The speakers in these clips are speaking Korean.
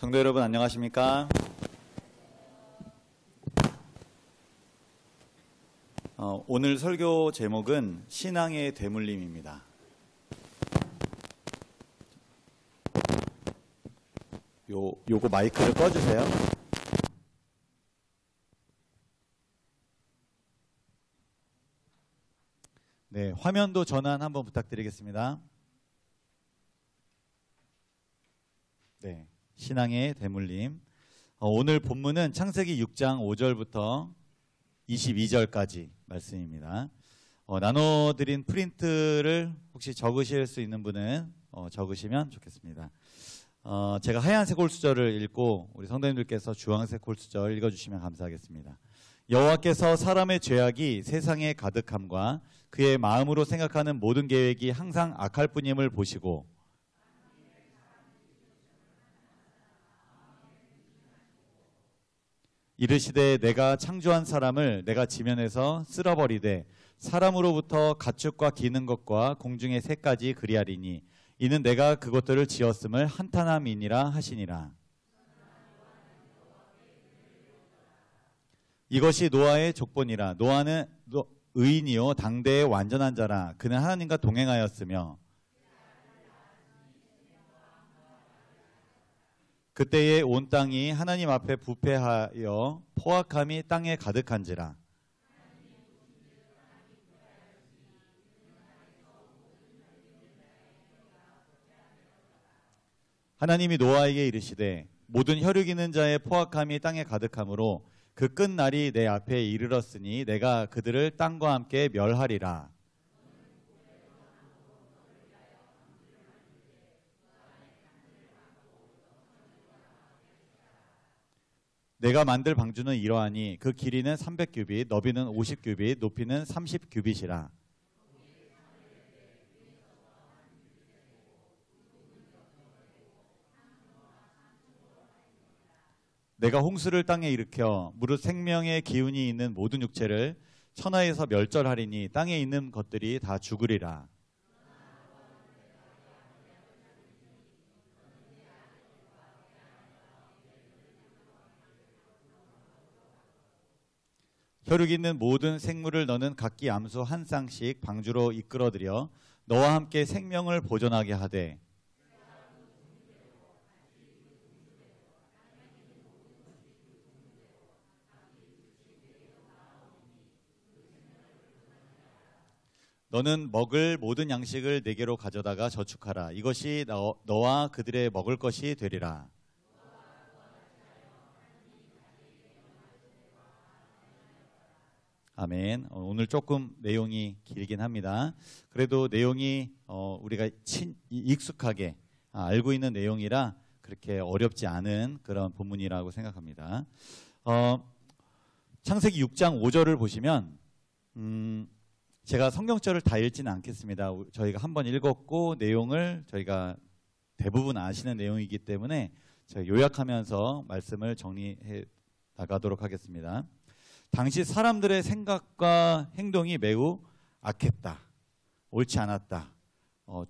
성도 여러분 안녕하십니까? 오늘 설교 제목은 신앙의 대물림입니다. 요거 마이크를 꺼주세요. 네, 화면도 전환 한번 부탁드리겠습니다. 네, 신앙의 대물림. 오늘 본문은 창세기 6장 5절부터 22절까지 말씀입니다. 나눠드린 프린트를 혹시 적으실 수 있는 분은 적으시면 좋겠습니다. 제가 하얀색 홀수절을 읽고 우리 성도님들께서 주황색 홀수절 읽어주시면 감사하겠습니다. 여호와께서 사람의 죄악이 세상에 가득함과 그의 마음으로 생각하는 모든 계획이 항상 악할 뿐임을 보시고 이르시되 내가 창조한 사람을 내가 지면에서 쓸어버리되 사람으로부터 가축과 기는 것과 공중의 새까지 그리하리니 이는 내가 그것들을 지었음을 한탄함이니라 하시니라. 이것이 노아의 족본이라. 노아는 의인이요 당대의 완전한 자라. 그는 하나님과 동행하였으며 그때에 온 땅이 하나님 앞에 부패하여 포악함이 땅에 가득한지라. 하나님이 노아에게 이르시되 모든 혈육 있는 자의 포악함이 땅에 가득하므로 그 끝날이 내 앞에 이르렀으니 내가 그들을 땅과 함께 멸하리라. 내가 만들 방주는 이러하니 그 길이는 300규빗, 너비는 50규빗, 높이는 30규빗이라. 내가 홍수를 땅에 일으켜 무릇 생명의 기운이 있는 모든 육체를 천하에서 멸절하리니 땅에 있는 것들이 다 죽으리라. 혈육 있는 모든 생물을 너는 각기 암수 한 쌍씩 방주로 이끌어들여 너와 함께 생명을 보존하게 하되 너는 먹을 모든 양식을 네게로 가져다가 저축하라. 이것이 너와 그들의 먹을 것이 되리라. 아멘. 오늘 조금 내용이 길긴 합니다. 그래도 내용이 우리가 익숙하게 알고 있는 내용이라 그렇게 어렵지 않은 그런 본문이라고 생각합니다. 창세기 6장 5절을 보시면 제가 성경절을 다 읽지는 않겠습니다. 저희가 한번 읽었고 내용을 저희가 대부분 아시는 내용이기 때문에 제가 요약하면서 말씀을 정리해 나가도록 하겠습니다. 당시 사람들의 생각과 행동이 매우 악했다, 옳지 않았다,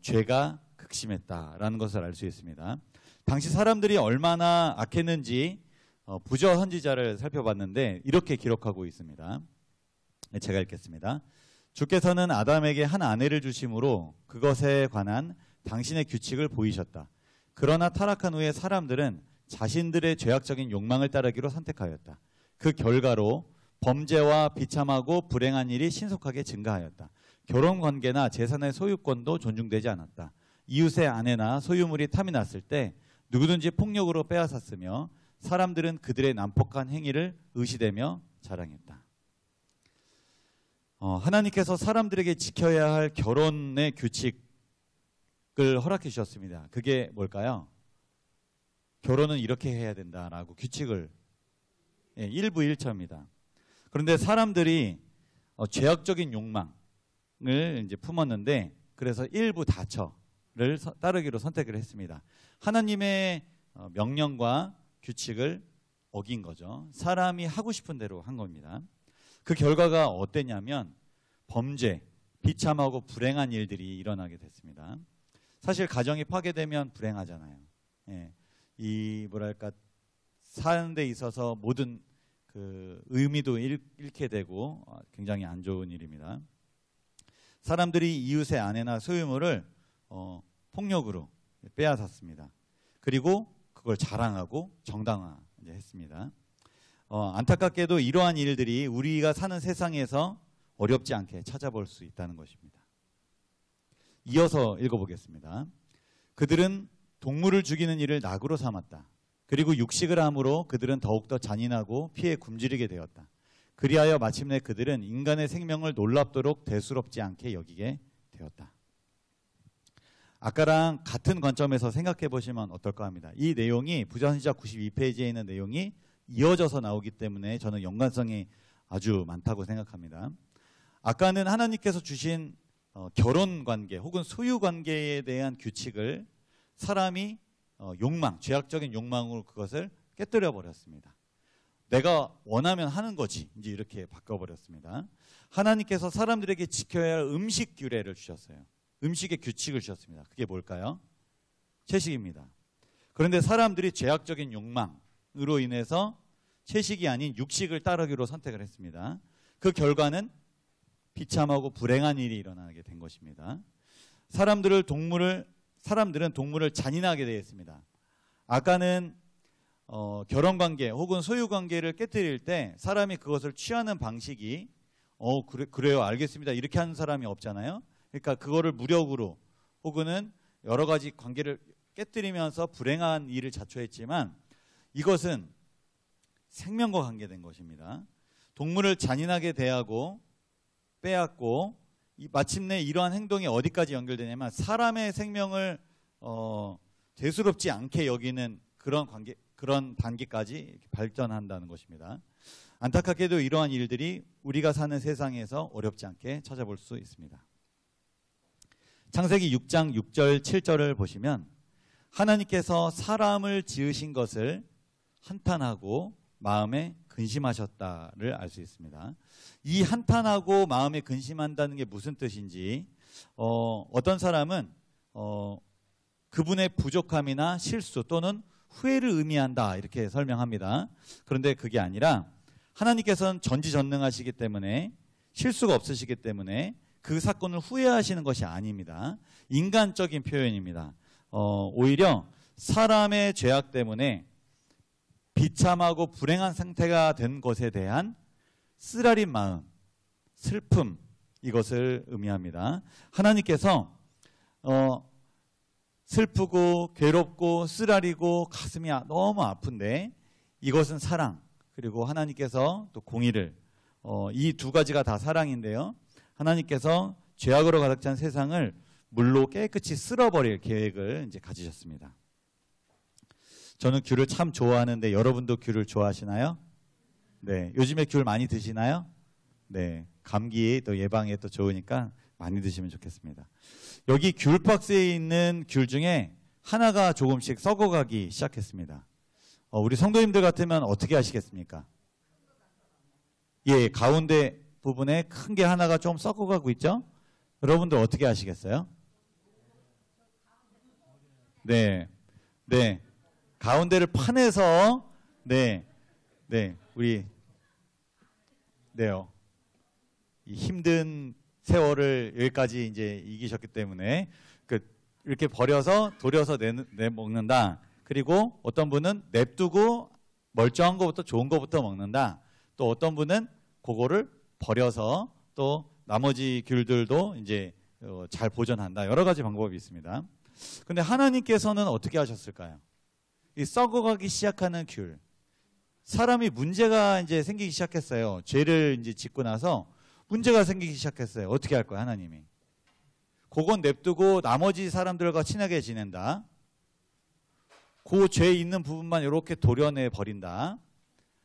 죄가 극심했다라는 것을 알 수 있습니다. 당시 사람들이 얼마나 악했는지 부저 선지자를 살펴봤는데 이렇게 기록하고 있습니다. 제가 읽겠습니다. 주께서는 아담에게 한 아내를 주심으로 그것에 관한 당신의 규칙을 보이셨다. 그러나 타락한 후에 사람들은 자신들의 죄악적인 욕망을 따르기로 선택하였다. 그 결과로 범죄와 비참하고 불행한 일이 신속하게 증가하였다. 결혼관계나 재산의 소유권도 존중되지 않았다. 이웃의 아내나 소유물이 탐이 났을 때 누구든지 폭력으로 빼앗았으며 사람들은 그들의 난폭한 행위를 의시되며 자랑했다. 하나님께서 사람들에게 지켜야 할 결혼의 규칙을 허락해 주셨습니다. 그게 뭘까요? 결혼은 이렇게 해야 된다라고 규칙을 일부일처입니다. 그런데 사람들이 죄악적인 욕망을 이제 품었는데 그래서 일부 다처를 따르기로 선택을 했습니다. 하나님의 명령과 규칙을 어긴 거죠. 사람이 하고 싶은 대로 한 겁니다. 그 결과가 어땠냐면 범죄, 비참하고 불행한 일들이 일어나게 됐습니다. 사실 가정이 파괴되면 불행하잖아요. 이 뭐랄까 사는 데 있어서 모든 그 의미도 잃게 되고 굉장히 안 좋은 일입니다. 사람들이 이웃의 아내나 소유물을 폭력으로 빼앗았습니다. 그리고 그걸 자랑하고 정당화했습니다. 안타깝게도 이러한 일들이 우리가 사는 세상에서 어렵지 않게 찾아볼 수 있다는 것입니다. 이어서 읽어보겠습니다. 그들은 동물을 죽이는 일을 낙으로 삼았다. 그리고 육식을 함으로 그들은 더욱더 잔인하고 피에 굶주리게 되었다. 그리하여 마침내 그들은 인간의 생명을 놀랍도록 대수롭지 않게 여기게 되었다. 아까랑 같은 관점에서 생각해 보시면 어떨까 합니다. 이 내용이 부자선지자 92페이지에 있는 내용이 이어져서 나오기 때문에 저는 연관성이 아주 많다고 생각합니다. 아까는 하나님께서 주신 결혼관계 혹은 소유관계에 대한 규칙을 사람이 욕망, 죄악적인 욕망으로 그것을 깨뜨려 버렸습니다. 내가 원하면 하는 거지, 이제 이렇게 바꿔버렸습니다. 하나님께서 사람들에게 지켜야 할 음식 규례를 주셨어요. 음식의 규칙을 주셨습니다. 그게 뭘까요? 채식입니다. 그런데 사람들이 죄악적인 욕망으로 인해서 채식이 아닌 육식을 따르기로 선택을 했습니다. 그 결과는 비참하고 불행한 일이 일어나게 된 것입니다. 사람들은 동물을 잔인하게 대했습니다. 아까는 결혼관계 혹은 소유관계를 깨뜨릴 때 사람이 그것을 취하는 방식이 그래요 알겠습니다 이렇게 하는 사람이 없잖아요. 그러니까 그거를 무력으로 혹은 여러 가지 관계를 깨뜨리면서 불행한 일을 자초했지만 이것은 생명과 관계된 것입니다. 동물을 잔인하게 대하고 빼앗고 마침내 이러한 행동이 어디까지 연결되냐면 사람의 생명을 대수롭지 않게 여기는 그런 단계까지 발전한다는 것입니다. 안타깝게도 이러한 일들이 우리가 사는 세상에서 어렵지 않게 찾아볼 수 있습니다. 창세기 6장 6절 7절을 보시면 하나님께서 사람을 지으신 것을 한탄하고 마음에 근심하셨다를 알 수 있습니다. 이 한탄하고 마음에 근심한다는 게 무슨 뜻인지 어떤 사람은 그분의 부족함이나 실수 또는 후회를 의미한다 이렇게 설명합니다. 그런데 그게 아니라 하나님께서는 전지전능하시기 때문에 실수가 없으시기 때문에 그 사건을 후회하시는 것이 아닙니다. 인간적인 표현입니다. 오히려 사람의 죄악 때문에 비참하고 불행한 상태가 된 것에 대한 쓰라린 마음, 슬픔 이것을 의미합니다. 하나님께서 슬프고 괴롭고 쓰라리고 가슴이 너무 아픈데 이것은 사랑 그리고 하나님께서 또 공의를 이 두 가지가 다 사랑인데요. 하나님께서 죄악으로 가득 찬 세상을 물로 깨끗이 쓸어버릴 계획을 이제 가지셨습니다. 저는 귤을 참 좋아하는데 여러분도 귤을 좋아하시나요? 네, 요즘에 귤 많이 드시나요? 네, 감기 또 예방에 또 좋으니까 많이 드시면 좋겠습니다. 여기 귤 박스에 있는 귤 중에 하나가 조금씩 썩어가기 시작했습니다. 우리 성도님들 같으면 어떻게 하시겠습니까? 예, 가운데 부분에 큰 게 하나가 좀 썩어가고 있죠? 여러분들 어떻게 하시겠어요? 네, 네, 가운데를 파내서 우리 이 힘든 세월을 여기까지 이제 이기셨기 때문에 이렇게 버려서 돌려서 내 먹는다. 그리고 어떤 분은 냅두고 멀쩡한 것부터 좋은 것부터 먹는다. 또 어떤 분은 그거를 버려서 또 나머지 귤들도 이제 잘 보존한다. 여러 가지 방법이 있습니다. 근데 하나님께서는 어떻게 하셨을까요? 이 썩어가기 시작하는 귤. 사람이 문제가 이제 생기기 시작했어요. 죄를 이제 짓고 나서 문제가 생기기 시작했어요. 어떻게 할 거예요, 하나님이? 그건 냅두고 나머지 사람들과 친하게 지낸다. 그 죄 있는 부분만 이렇게 도려내 버린다.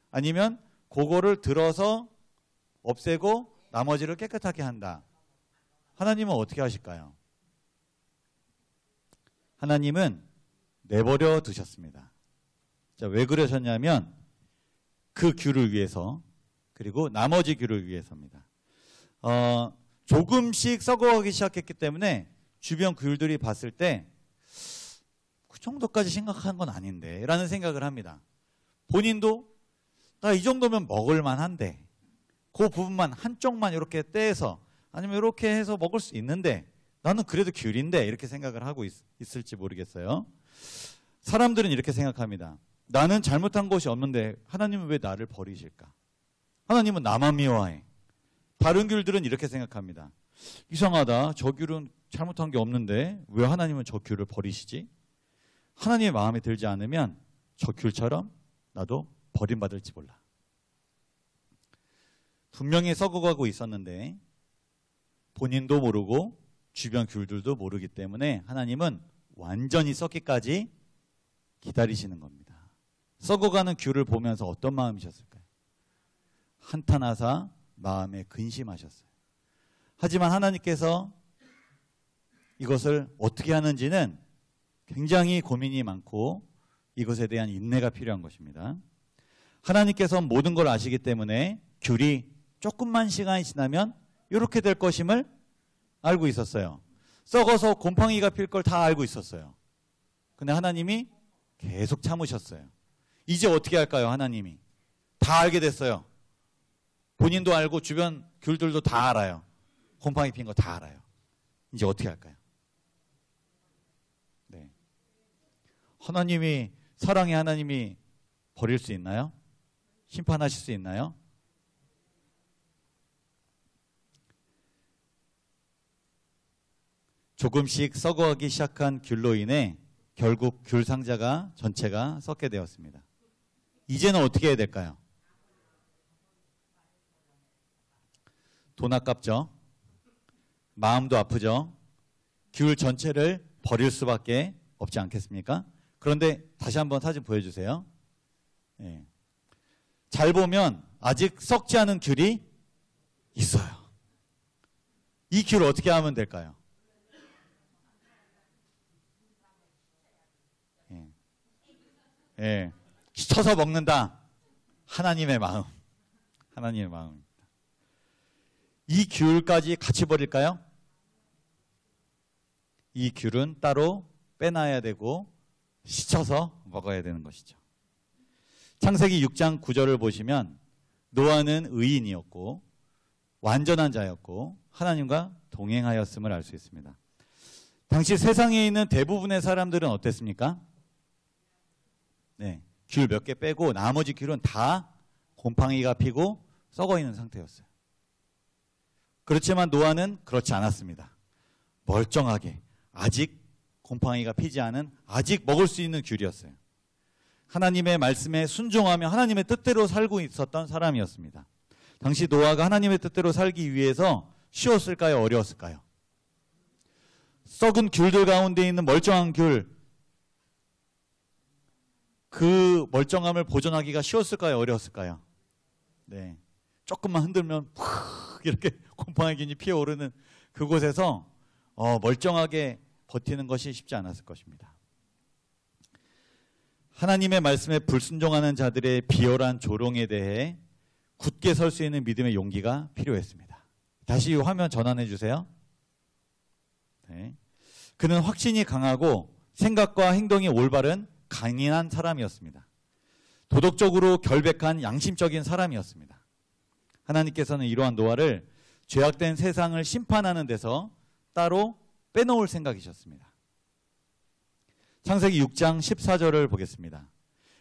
아니면 그거를 들어서 없애고 나머지를 깨끗하게 한다. 하나님은 어떻게 하실까요? 하나님은 내버려 두셨습니다. 자, 왜 그러셨냐면 그 귤을 위해서 그리고 나머지 귤을 위해서입니다. 조금씩 썩어가기 시작했기 때문에 주변 귤들이 봤을 때 그 정도까지 심각한 건 아닌데 라는 생각을 합니다. 본인도 나 이 정도면 먹을 만한데 그 부분만 한쪽만 이렇게 떼서 아니면 이렇게 해서 먹을 수 있는데 나는 그래도 귤인데 이렇게 생각을 하고 있을지 모르겠어요. 사람들은 이렇게 생각합니다. 나는 잘못한 것이 없는데 하나님은 왜 나를 버리실까? 하나님은 나만 미워해. 다른 귤들은 이렇게 생각합니다. 이상하다. 저 귤은 잘못한 게 없는데 왜 하나님은 저 귤을 버리시지? 하나님의 마음에 들지 않으면 저 귤처럼 나도 버림받을지 몰라. 분명히 썩어가고 있었는데 본인도 모르고 주변 귤들도 모르기 때문에 하나님은 완전히 썩기까지 기다리시는 겁니다. 썩어가는 귤을 보면서 어떤 마음이셨을까요? 한탄하사 마음에 근심하셨어요. 하지만 하나님께서 이것을 어떻게 하는지는 굉장히 고민이 많고 이것에 대한 인내가 필요한 것입니다. 하나님께서 모든 걸 아시기 때문에 귤이 조금만 시간이 지나면 이렇게 될 것임을 알고 있었어요. 썩어서 곰팡이가 필 걸 다 알고 있었어요. 근데 하나님이 계속 참으셨어요. 이제 어떻게 할까요? 하나님이 다 알게 됐어요. 본인도 알고 주변 귤들도 다 알아요. 곰팡이 핀 거 다 알아요. 이제 어떻게 할까요? 네. 하나님이 사랑의 하나님이 버릴 수 있나요? 심판하실 수 있나요? 조금씩 썩어가기 시작한 귤로 인해 결국 귤 상자가 전체가 썩게 되었습니다. 이제는 어떻게 해야 될까요? 돈 아깝죠? 마음도 아프죠? 귤 전체를 버릴 수밖에 없지 않겠습니까? 그런데 다시 한번 사진 보여주세요. 네. 잘 보면 아직 썩지 않은 귤이 있어요. 이 귤을 어떻게 하면 될까요? 예, 씻어서 먹는다. 하나님의 마음. 하나님의 마음입니다. 이 귤까지 같이 버릴까요? 이 귤은 따로 빼놔야 되고 씻어서 먹어야 되는 것이죠. 창세기 6장 9절을 보시면 노아는 의인이었고 완전한 자였고 하나님과 동행하였음을 알 수 있습니다. 당시 세상에 있는 대부분의 사람들은 어땠습니까? 네, 귤 몇 개 빼고 나머지 귤은 다 곰팡이가 피고 썩어 있는 상태였어요. 그렇지만 노아는 그렇지 않았습니다. 멀쩡하게 아직 곰팡이가 피지 않은 아직 먹을 수 있는 귤이었어요. 하나님의 말씀에 순종하며 하나님의 뜻대로 살고 있었던 사람이었습니다. 당시 노아가 하나님의 뜻대로 살기 위해서 쉬웠을까요? 어려웠을까요? 썩은 귤들 가운데 있는 멀쩡한 귤, 그 멀쩡함을 보존하기가 쉬웠을까요? 어려웠을까요? 네, 조금만 흔들면 푹 이렇게 곰팡이균이 피어오르는 그곳에서 멀쩡하게 버티는 것이 쉽지 않았을 것입니다. 하나님의 말씀에 불순종하는 자들의 비열한 조롱에 대해 굳게 설 수 있는 믿음의 용기가 필요했습니다. 다시 이 화면 전환해 주세요. 네. 그는 확신이 강하고 생각과 행동이 올바른 강인한 사람이었습니다. 도덕적으로 결백한 양심적인 사람이었습니다. 하나님께서는 이러한 노아를 죄악된 세상을 심판하는 데서 따로 빼놓을 생각이셨습니다. 창세기 6장 14절을 보겠습니다.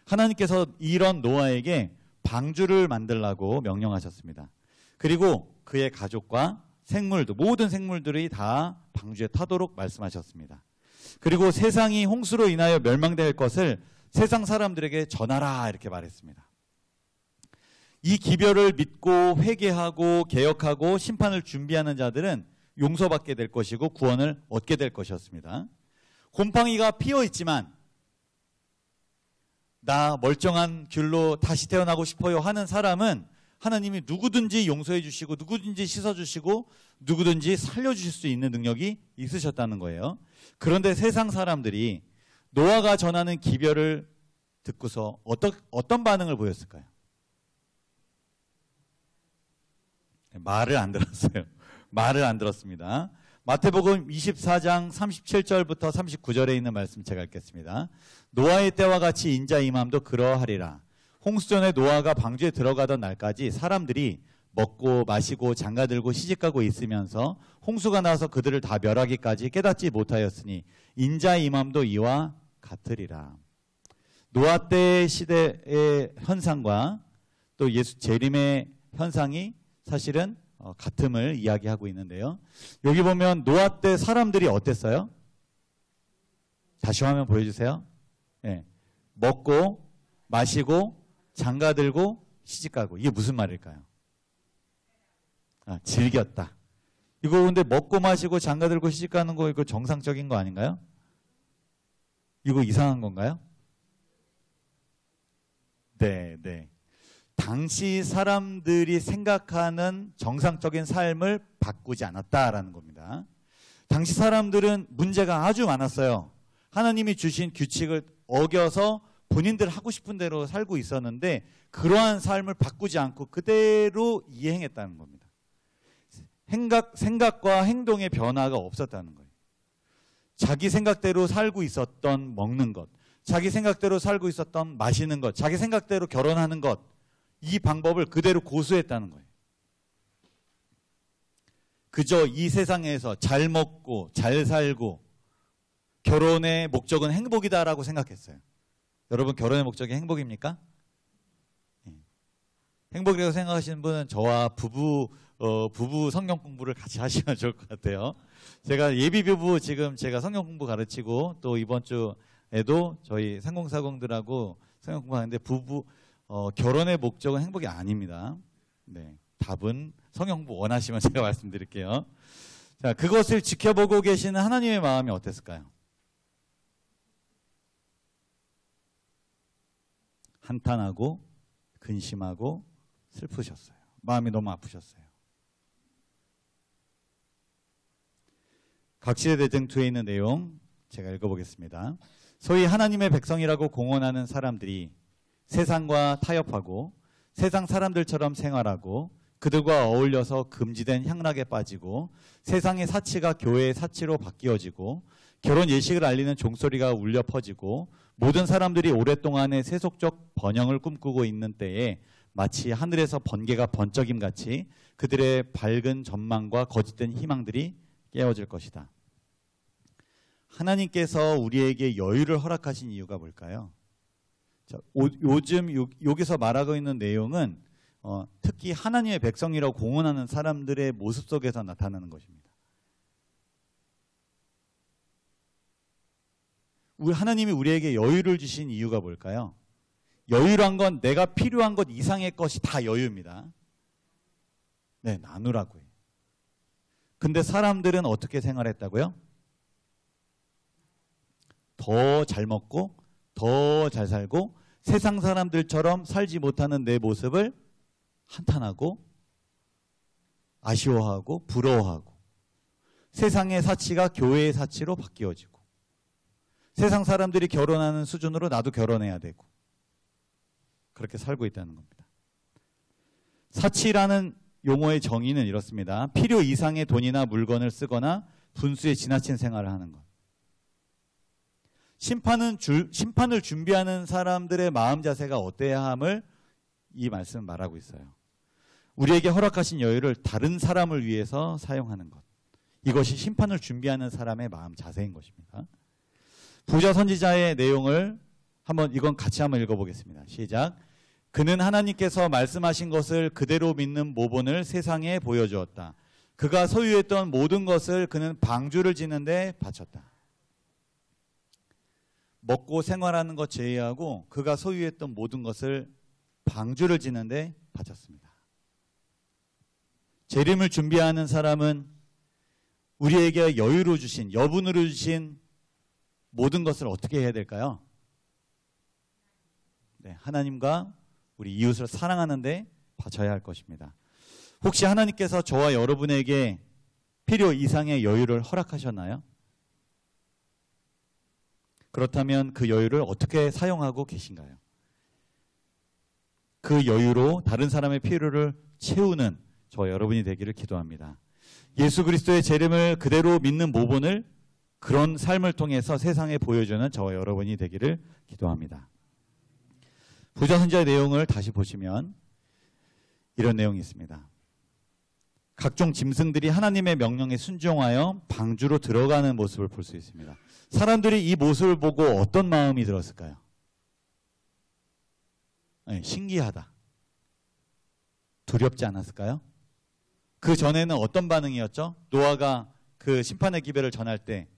하나님께서 이런 노아에게 방주를 만들라고 명령하셨습니다. 그리고 그의 가족과 생물도 모든 생물들이 다 방주에 타도록 말씀하셨습니다. 그리고 세상이 홍수로 인하여 멸망될 것을 세상 사람들에게 전하라 이렇게 말했습니다. 이 기별을 믿고 회개하고 개혁하고 심판을 준비하는 자들은 용서받게 될 것이고 구원을 얻게 될 것이었습니다. 곰팡이가 피어 있지만 나 멀쩡한 귤로 다시 태어나고 싶어요 하는 사람은 하나님이 누구든지 용서해 주시고 누구든지 씻어 주시고 누구든지 살려 주실 수 있는 능력이 있으셨다는 거예요. 그런데 세상 사람들이 노아가 전하는 기별을 듣고서 어떤 반응을 보였을까요? 말을 안 들었어요. 말을 안 들었습니다. 마태복음 24장 37절부터 39절에 있는 말씀 제가 읽겠습니다. 노아의 때와 같이 인자의 임함도 그러하리라. 홍수전에 노아가 방주에 들어가던 날까지 사람들이 먹고 마시고 장가들고 시집가고 있으면서 홍수가 나서 그들을 다 멸하기까지 깨닫지 못하였으니 인자의 임함도 이와 같으리라. 노아 때 시대의 현상과 또 예수 재림의 현상이 사실은 같음을 이야기하고 있는데요. 여기 보면 노아 때 사람들이 어땠어요? 다시 화면 보여주세요. 네. 먹고 마시고 장가들고 시집가고. 이게 무슨 말일까요? 즐겼다. 이거 근데 먹고 마시고 장가들고 시집가는 거 이거 정상적인 거 아닌가요? 이거 이상한 건가요? 네, 네. 당시 사람들이 생각하는 정상적인 삶을 바꾸지 않았다라는 겁니다. 당시 사람들은 문제가 아주 많았어요. 하나님이 주신 규칙을 어겨서 본인들 하고 싶은 대로 살고 있었는데 그러한 삶을 바꾸지 않고 그대로 이행했다는 겁니다. 생각과 행동의 변화가 없었다는 거예요. 자기 생각대로 살고 있었던 먹는 것, 자기 생각대로 살고 있었던 마시는 것, 자기 생각대로 결혼하는 것, 이 방법을 그대로 고수했다는 거예요. 그저 이 세상에서 잘 먹고 잘 살고 결혼의 목적은 행복이다라고 생각했어요. 여러분 결혼의 목적이 행복입니까? 행복이라고 생각하시는 분은 저와 부부 성경 공부를 같이 하시면 좋을 것 같아요. 제가 예비 부부 지금 제가 성경 공부 가르치고 또 이번 주에도 저희 상공사공들하고 성경 공부하는데 결혼의 목적은 행복이 아닙니다. 네, 답은 성경 공부 원하시면 제가 말씀드릴게요. 자, 그것을 지켜보고 계시는 하나님의 마음이 어땠을까요? 한탄하고 근심하고 슬프셨어요. 마음이 너무 아프셨어요. 각시대 대쟁투에 있는 내용 제가 읽어보겠습니다. 소위 하나님의 백성이라고 공언하는 사람들이 세상과 타협하고 세상 사람들처럼 생활하고 그들과 어울려서 금지된 향락에 빠지고 세상의 사치가 교회의 사치로 바뀌어지고 결혼 예식을 알리는 종소리가 울려 퍼지고 모든 사람들이 오랫동안의 세속적 번영을 꿈꾸고 있는 때에 마치 하늘에서 번개가 번쩍임 같이 그들의 밝은 전망과 거짓된 희망들이 깨어질 것이다. 하나님께서 우리에게 여유를 허락하신 이유가 뭘까요? 자, 요즘 여기서 말하고 있는 내용은 특히 하나님의 백성이라고 공언하는 사람들의 모습 속에서 나타나는 것입니다. 하나님이 우리에게 여유를 주신 이유가 뭘까요? 여유란 건 내가 필요한 것 이상의 것이 다 여유입니다. 네, 나누라고요. 근데 사람들은 어떻게 생활했다고요? 더 잘 먹고 더 잘 살고 세상 사람들처럼 살지 못하는 내 모습을 한탄하고 아쉬워하고 부러워하고 세상의 사치가 교회의 사치로 바뀌어지고 세상 사람들이 결혼하는 수준으로 나도 결혼해야 되고 그렇게 살고 있다는 겁니다. 사치라는 용어의 정의는 이렇습니다. 필요 이상의 돈이나 물건을 쓰거나 분수에 지나친 생활을 하는 것. 심판을 준비하는 사람들의 마음 자세가 어때야 함을 이 말씀은 말하고 있어요. 우리에게 허락하신 여유를 다른 사람을 위해서 사용하는 것. 이것이 심판을 준비하는 사람의 마음 자세인 것입니다. 부자 선지자의 내용을 이건 같이 한번 읽어보겠습니다. 시작. 그는 하나님께서 말씀하신 것을 그대로 믿는 모본을 세상에 보여주었다. 그가 소유했던 모든 것을 그는 방주를 짓는데 바쳤다. 먹고 생활하는 것 제외하고 그가 소유했던 모든 것을 방주를 짓는데 바쳤습니다. 재림을 준비하는 사람은 우리에게 여유로 주신, 여분으로 주신 모든 것을 어떻게 해야 될까요? 네, 하나님과 우리 이웃을 사랑하는데 바쳐야 할 것입니다. 혹시 하나님께서 저와 여러분에게 필요 이상의 여유를 허락하셨나요? 그렇다면 그 여유를 어떻게 사용하고 계신가요? 그 여유로 다른 사람의 필요를 채우는 저와 여러분이 되기를 기도합니다. 예수 그리스도의 재림을 그대로 믿는 모본을 그런 삶을 통해서 세상에 보여주는 저와 여러분이 되기를 기도합니다. 부자 선지자의 내용을 다시 보시면 이런 내용이 있습니다. 각종 짐승들이 하나님의 명령에 순종하여 방주로 들어가는 모습을 볼 수 있습니다. 사람들이 이 모습을 보고 어떤 마음이 들었을까요? 네, 신기하다. 두렵지 않았을까요? 그 전에는 어떤 반응이었죠? 노아가 그 심판의 기별을 전할 때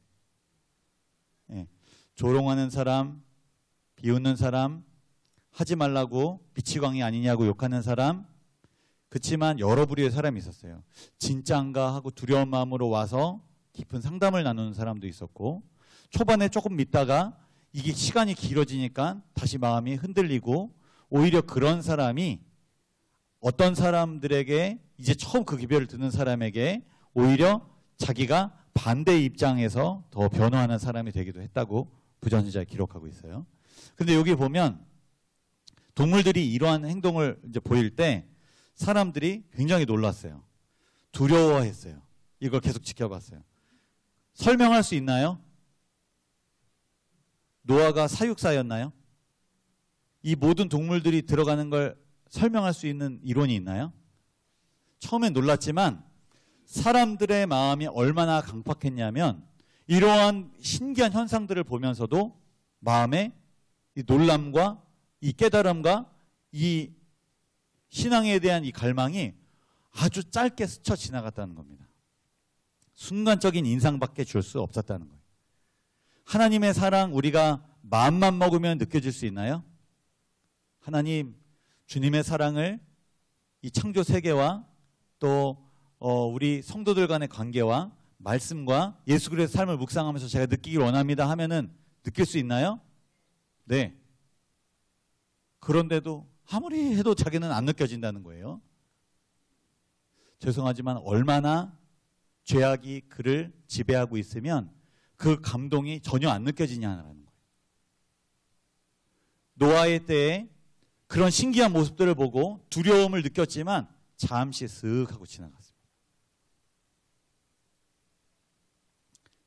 조롱하는 사람, 비웃는 사람, 하지 말라고 미치광이 아니냐고 욕하는 사람, 그렇지만 여러 부류의 사람이 있었어요. 진짜인가 하고 두려운 마음으로 와서 깊은 상담을 나누는 사람도 있었고, 초반에 조금 믿다가 이게 시간이 길어지니까 다시 마음이 흔들리고, 오히려 그런 사람이 어떤 사람들에게 이제 처음 그 기별을 듣는 사람에게 오히려 자기가 반대 입장에서 더 변화하는 사람이 되기도 했다고 부전지자에 기록하고 있어요. 근데 여기 보면 동물들이 이러한 행동을 이제 보일 때 사람들이 굉장히 놀랐어요. 두려워했어요. 이걸 계속 지켜봤어요. 설명할 수 있나요? 노아가 사육사였나요? 이 모든 동물들이 들어가는 걸 설명할 수 있는 이론이 있나요? 처음엔 놀랐지만 사람들의 마음이 얼마나 강팍했냐면 이러한 신기한 현상들을 보면서도 마음에 이 놀람과 이 깨달음과 이 신앙에 대한 이 갈망이 아주 짧게 스쳐 지나갔다는 겁니다. 순간적인 인상밖에 줄 수 없었다는 거예요. 하나님의 사랑 우리가 마음만 먹으면 느껴질 수 있나요? 하나님, 주님의 사랑을 이 창조 세계와 또 우리 성도들 간의 관계와 말씀과 예수 그리스도의 삶을 묵상하면서 제가 느끼길 원합니다 하면은 느낄 수 있나요? 네. 그런데도 아무리 해도 자기는 안 느껴진다는 거예요. 죄송하지만 얼마나 죄악이 그를 지배하고 있으면 그 감동이 전혀 안 느껴지냐는 거예요. 노아의 때에 그런 신기한 모습들을 보고 두려움을 느꼈지만 잠시 쓱 하고 지나갔습니다.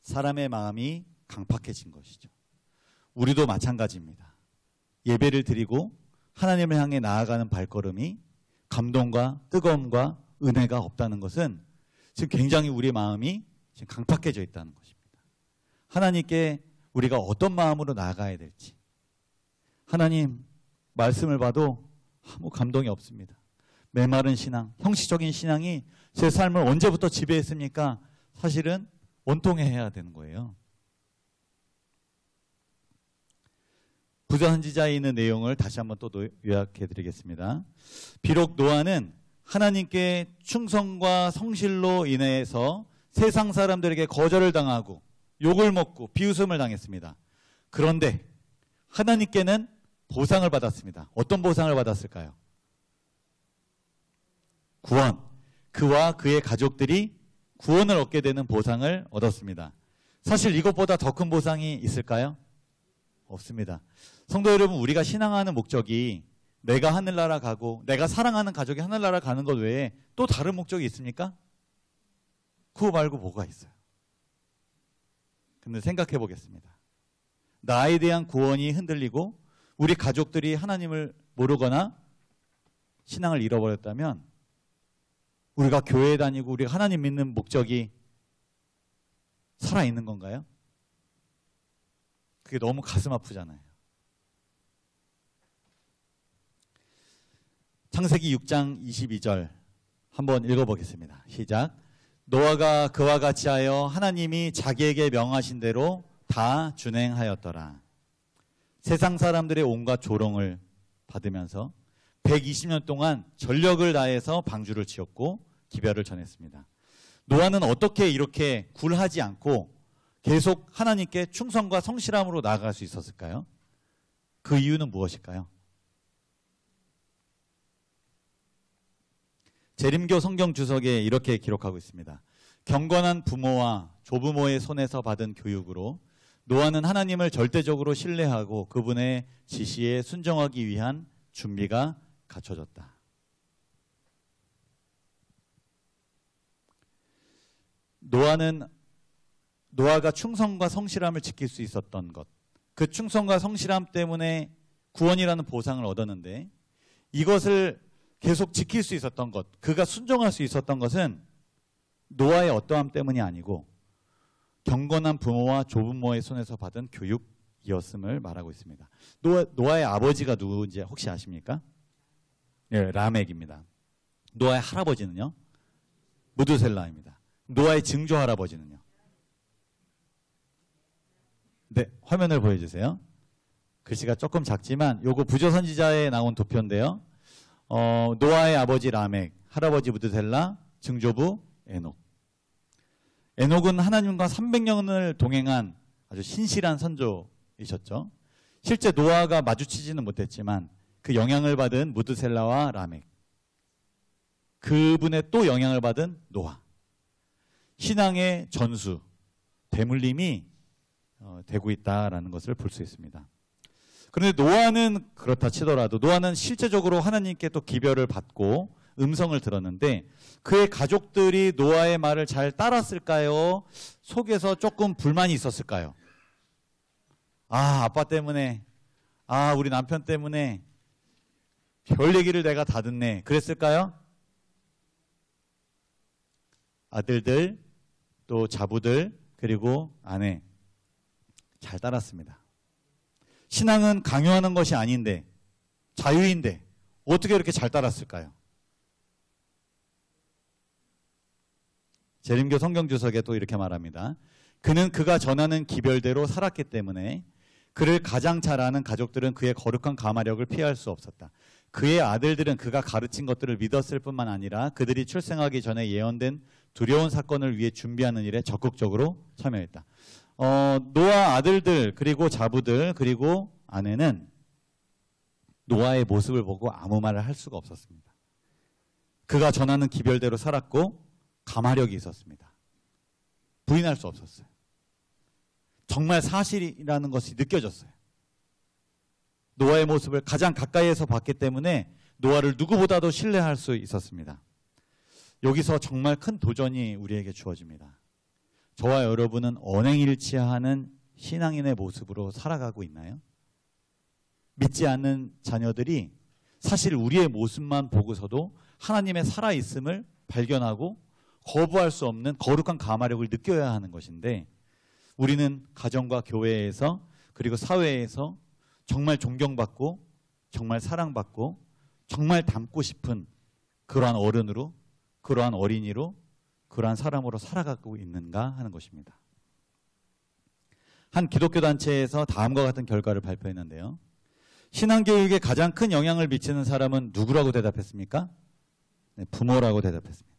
사람의 마음이 강팍해진 것이죠. 우리도 마찬가지입니다. 예배를 드리고 하나님을 향해 나아가는 발걸음이 감동과 뜨거움과 은혜가 없다는 것은 지금 굉장히 우리 마음이 지금 강팍해져 있다는 것입니다. 하나님께 우리가 어떤 마음으로 나아가야 될지. 하나님 말씀을 봐도 아무 감동이 없습니다. 메마른 신앙, 형식적인 신앙이 제 삶을 언제부터 지배했습니까? 사실은 원통해야 되는 거예요. 부자 선지자에 있는 내용을 다시 한번 또 요약해 드리겠습니다. 비록 노아는 하나님께 충성과 성실로 인해서 세상 사람들에게 거절을 당하고 욕을 먹고 비웃음을 당했습니다. 그런데 하나님께는 보상을 받았습니다. 어떤 보상을 받았을까요? 구원. 그와 그의 가족들이 구원을 얻게 되는 보상을 얻었습니다. 사실 이것보다 더 큰 보상이 있을까요? 없습니다. 성도 여러분, 우리가 신앙하는 목적이 내가 하늘나라 가고 내가 사랑하는 가족이 하늘나라 가는 것 외에 또 다른 목적이 있습니까? 그거 말고 뭐가 있어요? 근데 생각해 보겠습니다. 나에 대한 구원이 흔들리고 우리 가족들이 하나님을 모르거나 신앙을 잃어버렸다면 우리가 교회에 다니고 우리가 하나님 믿는 목적이 살아있는 건가요? 그게 너무 가슴 아프잖아요. 창세기 6장 22절 한번 읽어보겠습니다. 시작. 노아가 그와 같이 하여 하나님이 자기에게 명하신 대로 다 준행하였더라. 세상 사람들의 온갖 조롱을 받으면서 120년 동안 전력을 다해서 방주를 지었고 기별을 전했습니다. 노아는 어떻게 이렇게 굴하지 않고 계속 하나님께 충성과 성실함으로 나아갈 수 있었을까요? 그 이유는 무엇일까요? 재림교 성경 주석에 이렇게 기록하고 있습니다. 경건한 부모와 조부모의 손에서 받은 교육으로 노아는 하나님을 절대적으로 신뢰하고 그분의 지시에 순종하기 위한 준비가 갖춰졌다. 노아가 충성과 성실함을 지킬 수 있었던 것, 그 충성과 성실함 때문에 구원이라는 보상을 얻었는데 이것을 계속 지킬 수 있었던 것, 그가 순종할 수 있었던 것은 노아의 어떠함 때문이 아니고 경건한 부모와 조부모의 손에서 받은 교육이었음을 말하고 있습니다. 노아의 아버지가 누구인지 혹시 아십니까? 네, 라멕입니다. 노아의 할아버지는요? 무드셀라입니다. 노아의 증조 할아버지는요? 네, 화면을 보여주세요. 글씨가 조금 작지만 요거 부조선지자에 나온 도표인데요. 노아의 아버지 라멕, 할아버지 무드셀라, 증조부 에녹. 에녹은 하나님과 300년을 동행한 아주 신실한 선조이셨죠. 실제 노아가 마주치지는 못했지만 그 영향을 받은 무드셀라와 라멕, 그분의 또 영향을 받은 노아, 신앙의 전수, 대물림이 되고 있다라는 것을 볼 수 있습니다. 그런데 노아는 그렇다 치더라도 노아는 실제적으로 하나님께 또 기별을 받고 음성을 들었는데 그의 가족들이 노아의 말을 잘 따랐을까요? 속에서 조금 불만이 있었을까요? 아빠 때문에, 우리 남편 때문에 별 얘기를 내가 다 듣네. 그랬을까요? 아들들, 또 자부들, 그리고 아내 잘 따랐습니다. 신앙은 강요하는 것이 아닌데, 자유인데 어떻게 이렇게 잘 따랐을까요? 재림교 성경주석에 또 이렇게 말합니다. 그는 그가 전하는 기별대로 살았기 때문에 그를 가장 잘 아는 가족들은 그의 거룩한 가마력을 피할 수 없었다. 그의 아들들은 그가 가르친 것들을 믿었을 뿐만 아니라 그들이 출생하기 전에 예언된 두려운 사건을 위해 준비하는 일에 적극적으로 참여했다. 노아 아들들, 그리고 자부들, 그리고 아내는 노아의 모습을 보고 아무 말을 할 수가 없었습니다. 그가 전하는 기별대로 살았고 가마력이 있었습니다. 부인할 수 없었어요. 정말 사실이라는 것이 느껴졌어요. 노아의 모습을 가장 가까이에서 봤기 때문에 노아를 누구보다도 신뢰할 수 있었습니다. 여기서 정말 큰 도전이 우리에게 주어집니다. 저와 여러분은 언행일치하는 신앙인의 모습으로 살아가고 있나요? 믿지 않는 자녀들이 사실 우리의 모습만 보고서도 하나님의 살아있음을 발견하고 거부할 수 없는 거룩한 가마력을 느껴야 하는 것인데 우리는 가정과 교회에서 그리고 사회에서 정말 존경받고 정말 사랑받고 정말 닮고 싶은 그러한 어른으로, 그러한 어린이로, 그러한 사람으로 살아가고 있는가 하는 것입니다. 한 기독교 단체에서 다음과 같은 결과를 발표했는데요. 신앙교육에 가장 큰 영향을 미치는 사람은 누구라고 대답했습니까? 네, 부모라고 대답했습니다.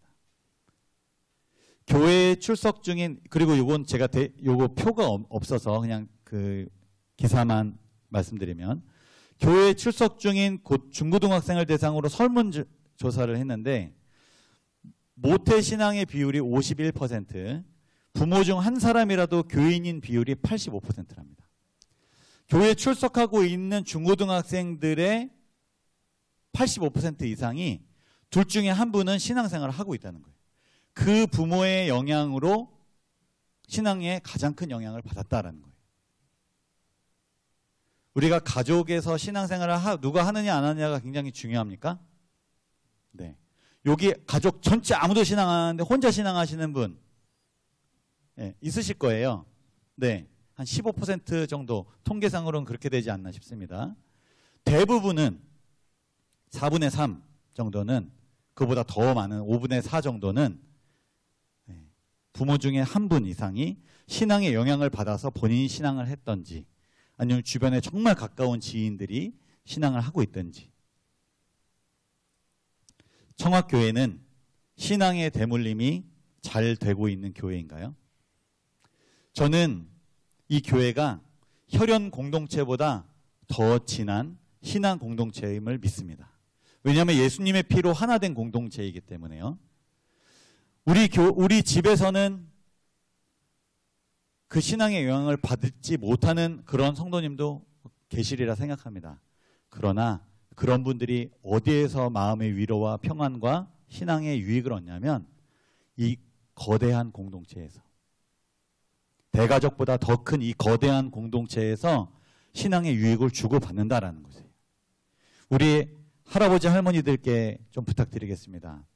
교회에 출석 중인, 그리고 요건 제가 요거 표가 없어서 그냥 그 기사만 말씀드리면, 교회에 출석 중인 곧 중고등학생을 대상으로 설문조사를 했는데 모태신앙의 비율이 51%, 부모 중 한 사람이라도 교인인 비율이 85%랍니다. 교회에 출석하고 있는 중고등학생들의 85% 이상이 둘 중에 한 분은 신앙생활을 하고 있다는 거예요. 그 부모의 영향으로 신앙에 가장 큰 영향을 받았다라는 거예요. 우리가 가족에서 신앙생활을 누가 하느냐 안 하느냐가 굉장히 중요합니까? 네. 여기 가족 전체 아무도 신앙 안 하는데 혼자 신앙하시는 분 네, 있으실 거예요. 네, 한 15% 정도 통계상으로는 그렇게 되지 않나 싶습니다. 대부분은 4분의 3 정도는, 그보다 더 많은 5분의 4 정도는 부모 중에 한 분 이상이 신앙의 영향을 받아서 본인이 신앙을 했던지 아니면 주변에 정말 가까운 지인들이 신앙을 하고 있던지. 청학교회는 신앙의 대물림이 잘 되고 있는 교회인가요? 저는 이 교회가 혈연 공동체보다 더 진한 신앙 공동체임을 믿습니다. 왜냐하면 예수님의 피로 하나 된 공동체이기 때문에요. 우리 집에서는 그 신앙의 영향을 받지 못하는 그런 성도님도 계시리라 생각합니다. 그러나 그런 분들이 어디에서 마음의 위로와 평안과 신앙의 유익을 얻냐면 이 거대한 공동체에서, 대가족보다 더 큰 이 거대한 공동체에서 신앙의 유익을 주고받는다라는 거죠. 우리 할아버지 할머니들께 좀 부탁드리겠습니다.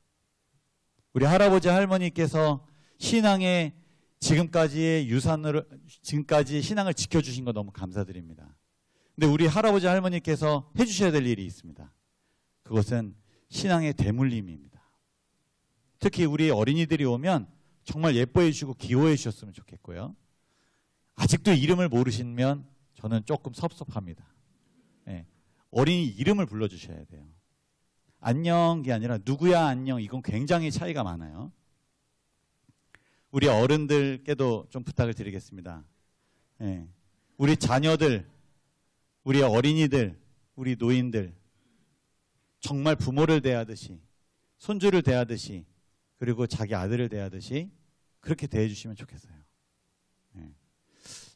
우리 할아버지 할머니께서 신앙의 지금까지의 유산으로, 지금까지 신앙을 지켜주신 거 너무 감사드립니다. 근데 우리 할아버지 할머니께서 해주셔야 될 일이 있습니다. 그것은 신앙의 대물림입니다. 특히 우리 어린이들이 오면 정말 예뻐해 주시고 기호해 주셨으면 좋겠고요. 아직도 이름을 모르시면 저는 조금 섭섭합니다. 네. 어린이 이름을 불러주셔야 돼요. 안녕이 아니라 누구야 안녕, 이건 굉장히 차이가 많아요. 우리 어른들께도 좀 부탁을 드리겠습니다. 네. 우리 자녀들, 우리 어린이들, 우리 노인들 정말 부모를 대하듯이, 손주를 대하듯이, 그리고 자기 아들을 대하듯이 그렇게 대해주시면 좋겠어요. 네.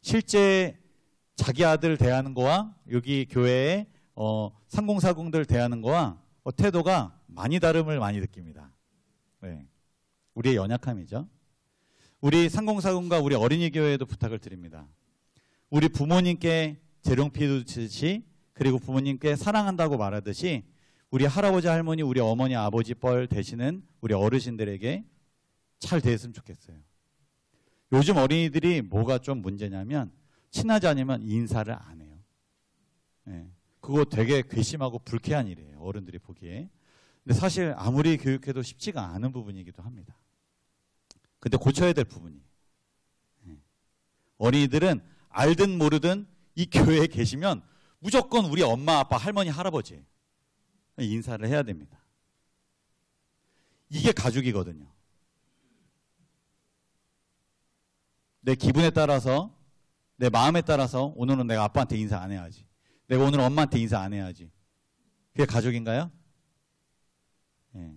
실제 자기 아들 대하는 거와 여기 교회에 상공사공들 대하는 거와 태도가 많이 다름을 많이 느낍니다. 네. 우리의 연약함이죠. 우리 상공사공과 우리 어린이 교회에도 부탁을 드립니다. 우리 부모님께 재롱피 두듯이, 그리고 부모님께 사랑한다고 말하듯이 우리 할아버지 할머니, 우리 어머니 아버지 뻘 되시는 우리 어르신들에게 잘 대했으면 좋겠어요. 요즘 어린이들이 뭐가 좀 문제냐면 친하지 않으면 인사를 안 해요. 네. 그거 되게 괘씸하고 불쾌한 일이에요. 어른들이 보기에. 근데 사실 아무리 교육해도 쉽지가 않은 부분이기도 합니다. 근데 고쳐야 될 부분이. 네. 어린이들은 알든 모르든 이 교회에 계시면 무조건 우리 엄마, 아빠, 할머니, 할아버지 인사를 해야 됩니다. 이게 가족이거든요. 내 기분에 따라서, 내 마음에 따라서 오늘은 내가 아빠한테 인사 안 해야지, 내가 오늘 엄마한테 인사 안 해야지. 그게 가족인가요? 네.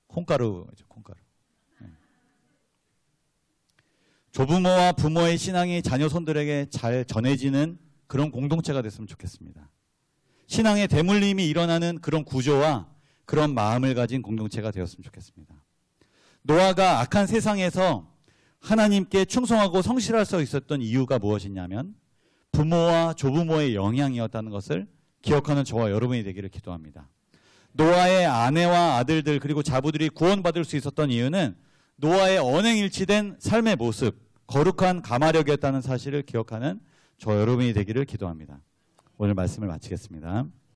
콩가루죠, 콩가루. 네. 조부모와 부모의 신앙이 자녀 손들에게 잘 전해지는 그런 공동체가 됐으면 좋겠습니다. 신앙의 대물림이 일어나는 그런 구조와 그런 마음을 가진 공동체가 되었으면 좋겠습니다. 노아가 악한 세상에서 하나님께 충성하고 성실할 수 있었던 이유가 무엇이냐면 부모와 조부모의 영향이었다는 것을 기억하는 저와 여러분이 되기를 기도합니다. 노아의 아내와 아들들 그리고 자부들이 구원받을 수 있었던 이유는 노아의 언행일치된 삶의 모습, 거룩한 가마력이었다는 사실을 기억하는 저 여러분이 되기를 기도합니다. 오늘 말씀을 마치겠습니다.